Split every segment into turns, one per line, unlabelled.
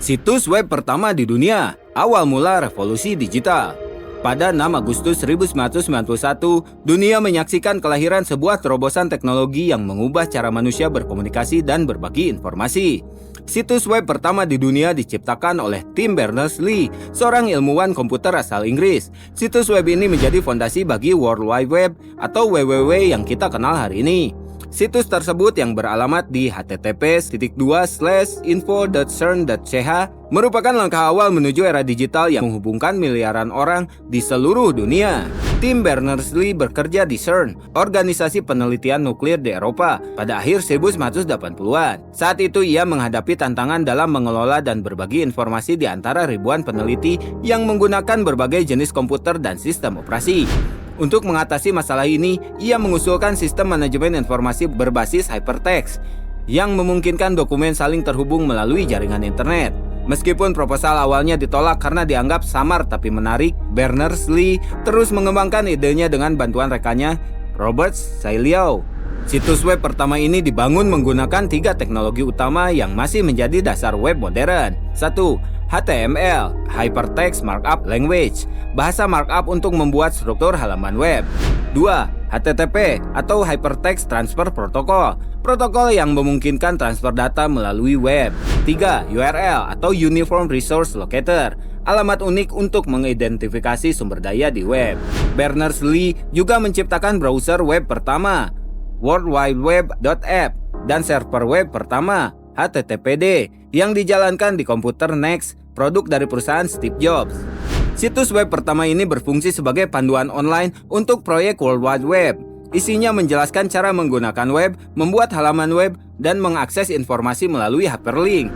Situs web pertama di dunia, awal mula revolusi digital. Pada 6 Agustus 1991, dunia menyaksikan kelahiran sebuah terobosan teknologi yang mengubah cara manusia berkomunikasi dan berbagi informasi. Situs web pertama di dunia diciptakan oleh Tim Berners-Lee, seorang ilmuwan komputer asal Inggris. Situs web ini menjadi fondasi bagi World Wide Web atau WWW yang kita kenal hari ini. Situs tersebut yang beralamat di http://info.cern.ch merupakan langkah awal menuju era digital yang menghubungkan miliaran orang di seluruh dunia. Tim Berners-Lee bekerja di CERN, organisasi penelitian nuklir di Eropa, pada akhir 1980-an. Saat itu ia menghadapi tantangan dalam mengelola dan berbagi informasi di antara ribuan peneliti yang menggunakan berbagai jenis komputer dan sistem operasi. Untuk mengatasi masalah ini, ia mengusulkan sistem manajemen informasi berbasis hypertext yang memungkinkan dokumen saling terhubung melalui jaringan internet. Meskipun proposal awalnya ditolak karena dianggap samar tapi menarik, Berners-Lee terus mengembangkan idenya dengan bantuan rekannya, Robert Saliau. Situs web pertama ini dibangun menggunakan 3 teknologi utama yang masih menjadi dasar web modern. 1. HTML, Hypertext Markup Language, bahasa markup untuk membuat struktur halaman web. 2. HTTP atau Hypertext Transfer Protocol, protokol yang memungkinkan transfer data melalui web. 3. URL atau Uniform Resource Locator, alamat unik untuk mengidentifikasi sumber daya di web. Berners-Lee juga menciptakan browser web pertama, World Wide Web.app, dan server web pertama, HTTPD, yang dijalankan di komputer NeXT, produk dari perusahaan Steve Jobs. Situs web pertama ini berfungsi sebagai panduan online untuk proyek World Wide Web. Isinya menjelaskan cara menggunakan web, membuat halaman web, dan mengakses informasi melalui hyperlink.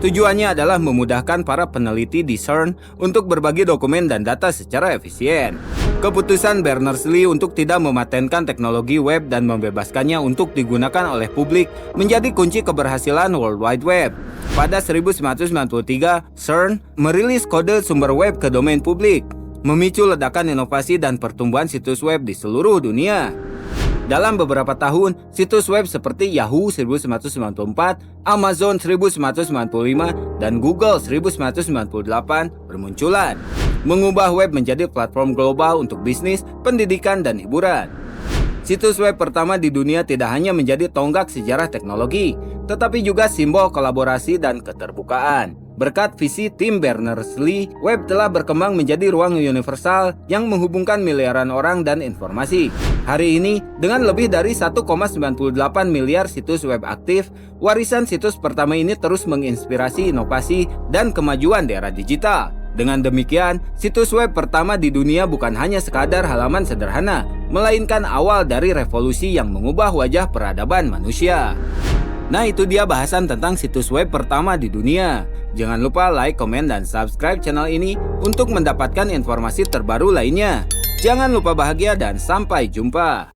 Tujuannya adalah memudahkan para peneliti di CERN untuk berbagi dokumen dan data secara efisien. Keputusan Berners-Lee untuk tidak mematenkan teknologi web dan membebaskannya untuk digunakan oleh publik menjadi kunci keberhasilan World Wide Web. Pada 1993, CERN merilis kode sumber web ke domain publik, memicu ledakan inovasi dan pertumbuhan situs web di seluruh dunia. Dalam beberapa tahun, situs web seperti Yahoo 1994, Amazon 1995, dan Google 1998 bermunculan, mengubah web menjadi platform global untuk bisnis, pendidikan, dan hiburan. Situs web pertama di dunia tidak hanya menjadi tonggak sejarah teknologi, tetapi juga simbol kolaborasi dan keterbukaan. Berkat visi Tim Berners-Lee, web telah berkembang menjadi ruang universal yang menghubungkan miliaran orang dan informasi. Hari ini, dengan lebih dari 1,98 miliar situs web aktif, warisan situs pertama ini terus menginspirasi inovasi dan kemajuan di era digital. Dengan demikian, situs web pertama di dunia bukan hanya sekadar halaman sederhana, melainkan awal dari revolusi yang mengubah wajah peradaban manusia. Nah, itu dia bahasan tentang situs web pertama di dunia. Jangan lupa like, komen, dan subscribe channel ini untuk mendapatkan informasi terbaru lainnya. Jangan lupa bahagia dan sampai jumpa.